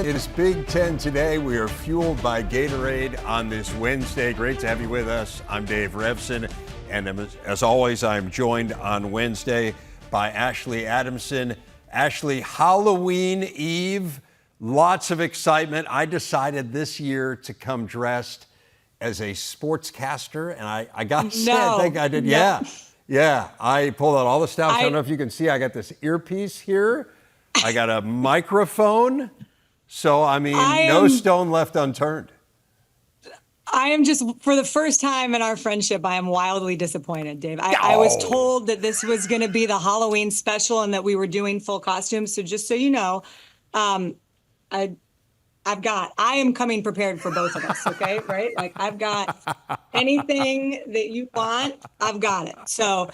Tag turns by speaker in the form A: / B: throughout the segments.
A: It is Big Ten today. We are fueled by Gatorade on this Wednesday. Great to have you with us. I'm Dave Revson, and as always, I'm joined on Wednesday by Ashley Adamson. Ashley, Halloween Eve, lots of excitement. I decided this year to come dressed as a sportscaster, and I got to say, I think I did. No. Yeah. I pulled out all the stuff. I don't know if you can see. I got this earpiece here. I got a microphone. So, no stone left unturned.
B: I am just, for the first time in our friendship, I am wildly disappointed, Dave. I was told that this was going to be the Halloween special and that we were doing full costumes. So just so you know, I am coming prepared for both of us, okay? Right? Like, I've got anything that you want, I've got it. So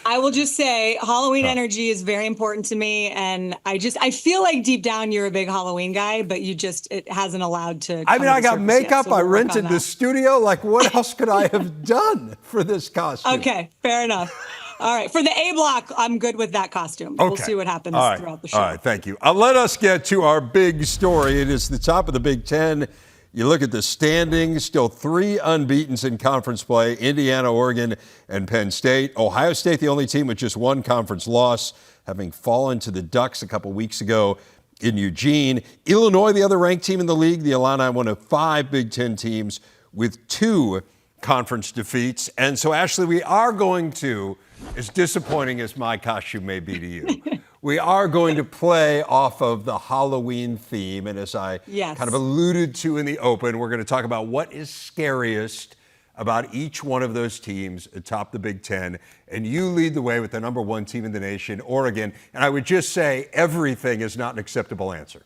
B: I will just say Halloween energy is very important to me. And I feel like deep down you're a big Halloween guy, but it hasn't allowed to.
A: I got makeup. So I rented the studio. Like, what else could I have done for this costume?
B: Okay, fair enough. All right. For the A block, I'm good with that costume. Okay. We'll see what happens throughout the show.
A: All right. Thank you. Let us get to our big story. It is the top of the Big Ten. You look at the standings, still 3 unbeatens in conference play, Indiana, Oregon, and Penn State. Ohio State, the only team with just 1 conference loss, having fallen to the Ducks a couple weeks ago in Eugene. Illinois, the other ranked team in the league, the Illini, one of 5 Big Ten teams with 2 conference defeats. And so, Ashley, we are going to, as disappointing as my costume may be to you, we are going to play off of the Halloween theme. And as I kind of alluded to in the open, we're going to talk about what is scariest about each one of those teams atop the Big Ten. And you lead the way with the number 1 team in the nation, Oregon. And I would just say everything is not an acceptable answer.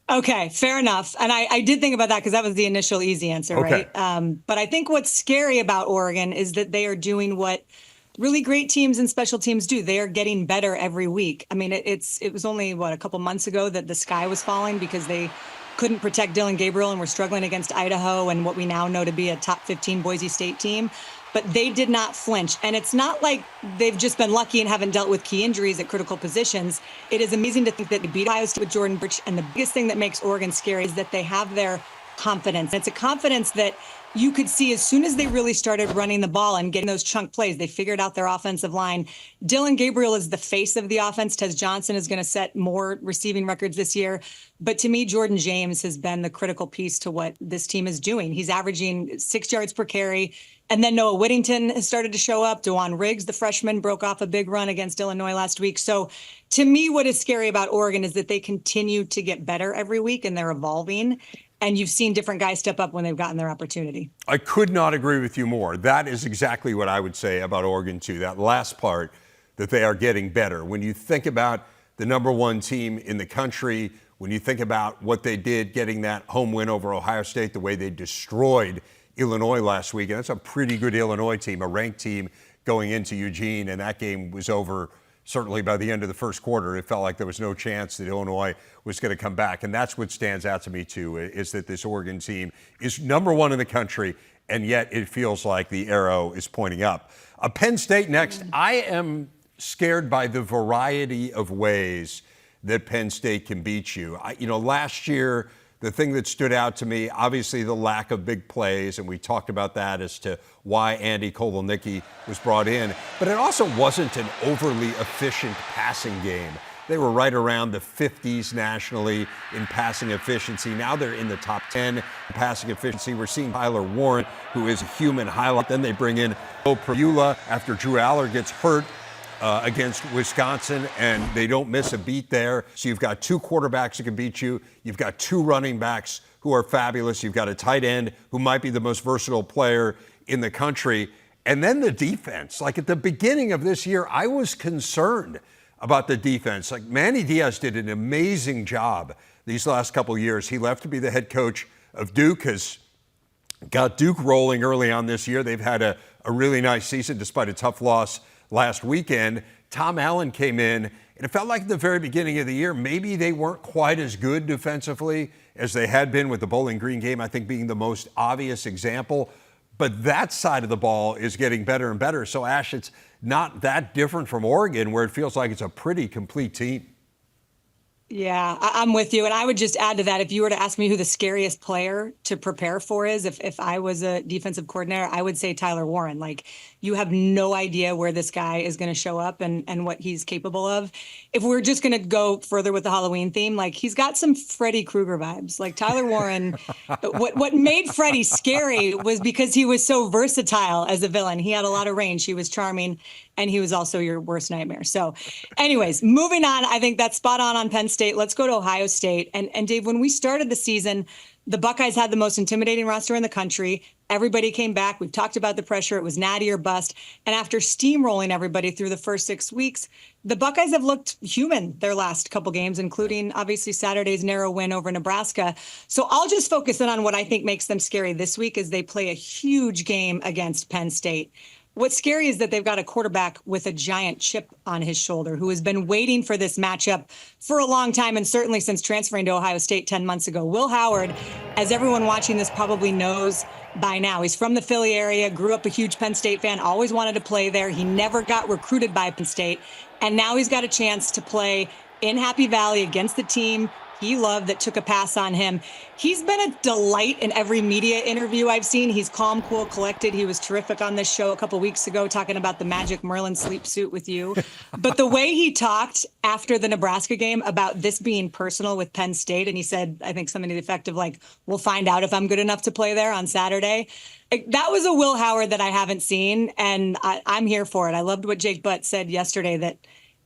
B: Okay, fair enough. And I did think about that because that was the initial easy answer, right? But I think what's scary about Oregon is that they are doing what really great teams and special teams do. They are getting better every week. I mean, it was only, a couple months ago that the sky was falling because they couldn't protect Dylan Gabriel and were struggling against Idaho and what we now know to be a top 15 Boise State team. But they did not flinch. And it's not like they've just been lucky and haven't dealt with key injuries at critical positions. It is amazing to think that they beat Ohio State with Jordan Birch. And the biggest thing that makes Oregon scary is that they have their confidence. It's a confidence that you could see as soon as they really started running the ball and getting those chunk plays. They figured out their offensive line. Dylan Gabriel is the face of the offense. Tez Johnson is going to set more receiving records this year. But to me, Jordan James has been the critical piece to what this team is doing. He's averaging 6 yards per carry. And then Noah Whittington has started to show up. Dewan Riggs, the freshman, broke off a big run against Illinois last week. So to me, what is scary about Oregon is that they continue to get better every week and they're evolving. And you've seen different guys step up when they've gotten their opportunity.
A: I could not agree with you more. That is exactly what I would say about Oregon, too. That last part, that they are getting better. When you think about the number 1 team in the country, when you think about what they did getting that home win over Ohio State, the way they destroyed Illinois last week, and that's a pretty good Illinois team, a ranked team going into Eugene, and that game was over certainly by the end of the first quarter. It felt like there was no chance that Illinois was going to come back. And that's what stands out to me, too, is that this Oregon team is number 1 in the country, and yet it feels like the arrow is pointing up. Penn State next. I am scared by the variety of ways that Penn State can beat you. Last year, the thing that stood out to me, obviously the lack of big plays, and we talked about that as to why Andy Kotelnicki was brought in. But it also wasn't an overly efficient passing game. They were right around the 50s nationally in passing efficiency. Now they're in the top 10 in passing efficiency. We're seeing Tyler Warren, who is a human highlight. Then they bring in Bo Pribula after Drew Aller gets hurt against Wisconsin, and they don't miss a beat there. So you've got 2 quarterbacks that can beat you. You've got 2 running backs who are fabulous. You've got a tight end who might be the most versatile player in the country. And then the defense. Like at the beginning of this year, I was concerned about the defense. Like Manny Diaz did an amazing job these last couple of years. He left to be the head coach of Duke, has got Duke rolling early on this year. They've had a really nice season despite a tough loss last weekend. Tom Allen came in, and it felt like at the very beginning of the year, maybe they weren't quite as good defensively as they had been, with the Bowling Green game, I think, being the most obvious example. But that side of the ball is getting better and better. So, Ash, it's not that different from Oregon, where it feels like it's a pretty complete team.
B: Yeah, I'm with you. And I would just add to that, if you were to ask me who the scariest player to prepare for is, if I was a defensive coordinator, I would say Tyler Warren. Like, you have no idea where this guy is going to show up and what he's capable of. If we're just going to go further with the Halloween theme, like, he's got some Freddy Krueger vibes. Like, Tyler Warren, what made Freddy scary was because he was so versatile as a villain. He had a lot of range. He was charming, and he was also your worst nightmare. So anyways, moving on, I think that's spot on Penn State. Let's go to Ohio State. And Dave, when we started the season, the Buckeyes had the most intimidating roster in the country. Everybody came back. We've talked about the pressure. It was natty or bust. And after steamrolling everybody through the first 6 weeks, the Buckeyes have looked human their last couple games, including obviously Saturday's narrow win over Nebraska. So I'll just focus in on what I think makes them scary this week as they play a huge game against Penn State. What's scary is that they've got a quarterback with a giant chip on his shoulder who has been waiting for this matchup for a long time, and certainly since transferring to Ohio State 10 months ago. Will Howard, as everyone watching this probably knows by now, he's from the Philly area, grew up a huge Penn State fan, always wanted to play there. He never got recruited by Penn State, and now he's got a chance to play in Happy Valley against the team he loved that took a pass on him. He's been a delight in every media interview I've seen. He's calm, cool, collected. He was terrific on this show a couple weeks ago talking about the Magic Merlin sleep suit with you. But the way he talked after the Nebraska game about this being personal with Penn State, and he said, I think something to the effect of like, we'll find out if I'm good enough to play there on Saturday. That was a Will Howard that I haven't seen, and I'm here for it. I loved what Jake Butt said yesterday, that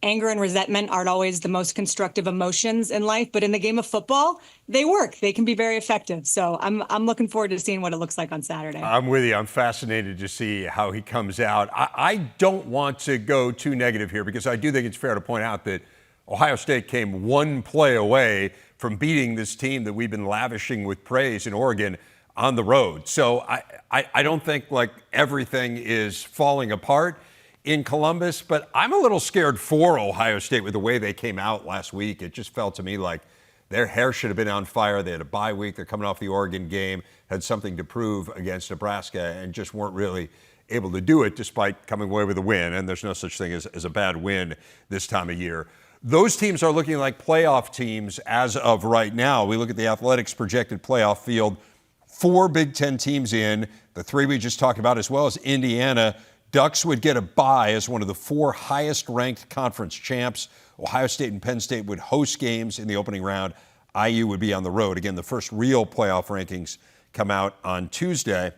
B: anger and resentment aren't always the most constructive emotions in life, but in the game of football, they work. They can be very effective. So I'm looking forward to seeing what it looks like on Saturday.
A: I'm with you. I'm fascinated to see how he comes out. I don't want to go too negative here because I do think it's fair to point out that Ohio State came one play away from beating this team that we've been lavishing with praise in Oregon on the road. So I don't think like everything is falling apart in Columbus, but I'm a little scared for Ohio State with the way they came out last week. It just felt to me like their hair should have been on fire. They had a bye week. They're coming off the Oregon game, had something to prove against Nebraska, and just weren't really able to do it despite coming away with a win. And there's no such thing as a bad win this time of year. Those teams are looking like playoff teams as of right now. We look at the Athletics projected playoff field. 4 Big Ten teams in, the 3 we just talked about, as well as Indiana. Ducks would get a bye as one of the 4 highest-ranked conference champs. Ohio State and Penn State would host games in the opening round. IU would be on the road. Again, the first real playoff rankings come out on Tuesday.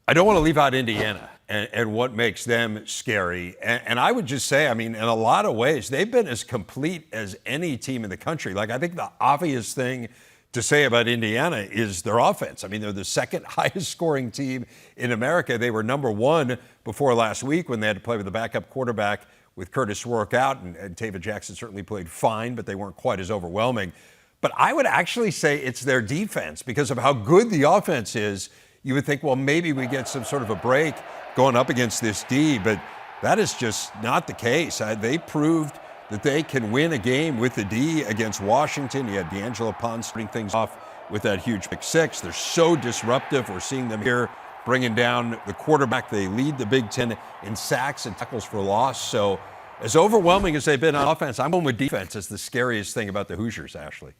A: I don't want to leave out Indiana and what makes them scary. And I would just say, I mean, in a lot of ways, they've been as complete as any team in the country. Like, I think the obvious thing to say about Indiana is their offense. I mean, they're the second highest scoring team in America. They were number 1 before last week when they had to play with a backup quarterback with Curtis Rourke out, and David Jackson certainly played fine, but they weren't quite as overwhelming. But I would actually say it's their defense because of how good the offense is. You would think, well, maybe we get some sort of a break going up against this D, but that is just not the case. They proved that they can win a game with the D against Washington. You had D'Angelo Pons starting things off with that huge pick 6. They're so disruptive. We're seeing them here bringing down the quarterback. They lead the Big Ten in sacks and tackles for loss. So as overwhelming as they've been on offense, I'm going with defense as the scariest thing about the Hoosiers, Ashley.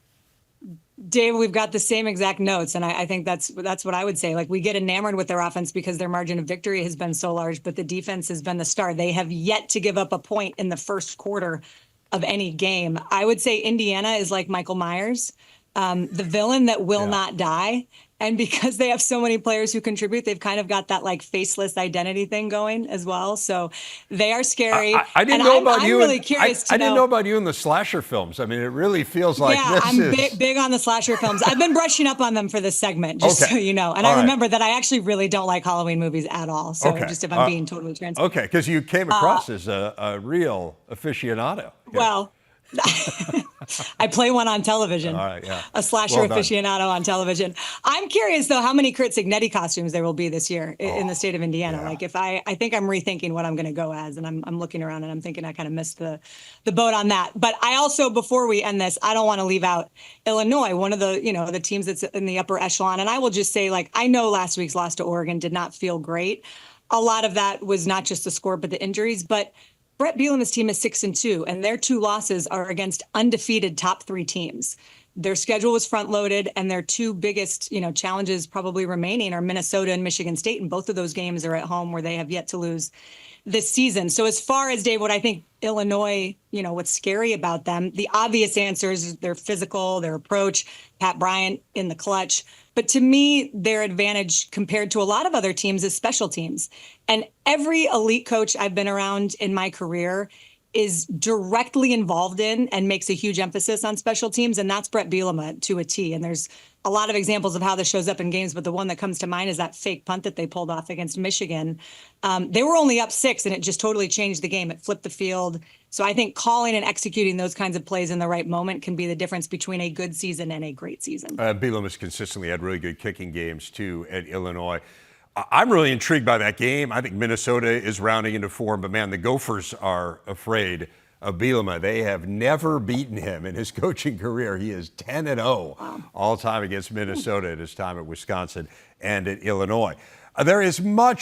B: Dave, we've got the same exact notes, and I think that's what I would say. Like, we get enamored with their offense because their margin of victory has been so large, but the defense has been the star. They have yet to give up a point in the first quarter of any game. I would say Indiana is like Michael Myers, the villain that will not die. And because they have so many players who contribute, they've kind of got that like faceless identity thing going as well. So they are scary.
A: I didn't know about you.
B: I'm really curious to know.
A: I didn't know about you in the slasher films. I mean, it really feels like
B: I'm big on the slasher films. I've been brushing up on them for this segment, just so you know. And I remember that I actually really don't like Halloween movies at all. So just if I'm being totally transparent.
A: Okay, because you came across as a real aficionado. Yeah.
B: Well, I play one on television.
A: All right, yeah.
B: A slasher aficionado on television. I'm curious, though, how many Kurt Signetti costumes there will be this year in the state of Indiana. Yeah. Like, if I think I'm rethinking what I'm going to go as, and I'm looking around and I'm thinking I kind of missed the boat on that. But I also, before we end this, I don't want to leave out Illinois, one of the, the teams that's in the upper echelon. And I will just say, like, I know last week's loss to Oregon did not feel great. A lot of that was not just the score, but the injuries. But Brett Bielema's team is 6-2, and their 2 losses are against undefeated top 3 teams. Their schedule was front loaded, and their 2 biggest, challenges probably remaining are Minnesota and Michigan State, and both of those games are at home where they have yet to lose this season. So as far as, Dave, what I think Illinois, what's scary about them, the obvious answer is their physical, their approach, Pat Bryant in the clutch. But to me, their advantage compared to a lot of other teams is special teams. And every elite coach I've been around in my career is directly involved in and makes a huge emphasis on special teams, and that's Brett Bielema to a T. And there's a lot of examples of how this shows up in games, but the one that comes to mind is that fake punt that they pulled off against Michigan. They were only up 6, and it just totally changed the game. It flipped the field. So I think calling and executing those kinds of plays in the right moment can be the difference between a good season and a great season.
A: Bielema's consistently had really good kicking games, too, at Illinois. I'm really intrigued by that game. I think Minnesota is rounding into form, but man, the Gophers are afraid of Bielema. They have never beaten him in his coaching career. He is 10-0 all time against Minnesota at his time at Wisconsin and at Illinois. There is much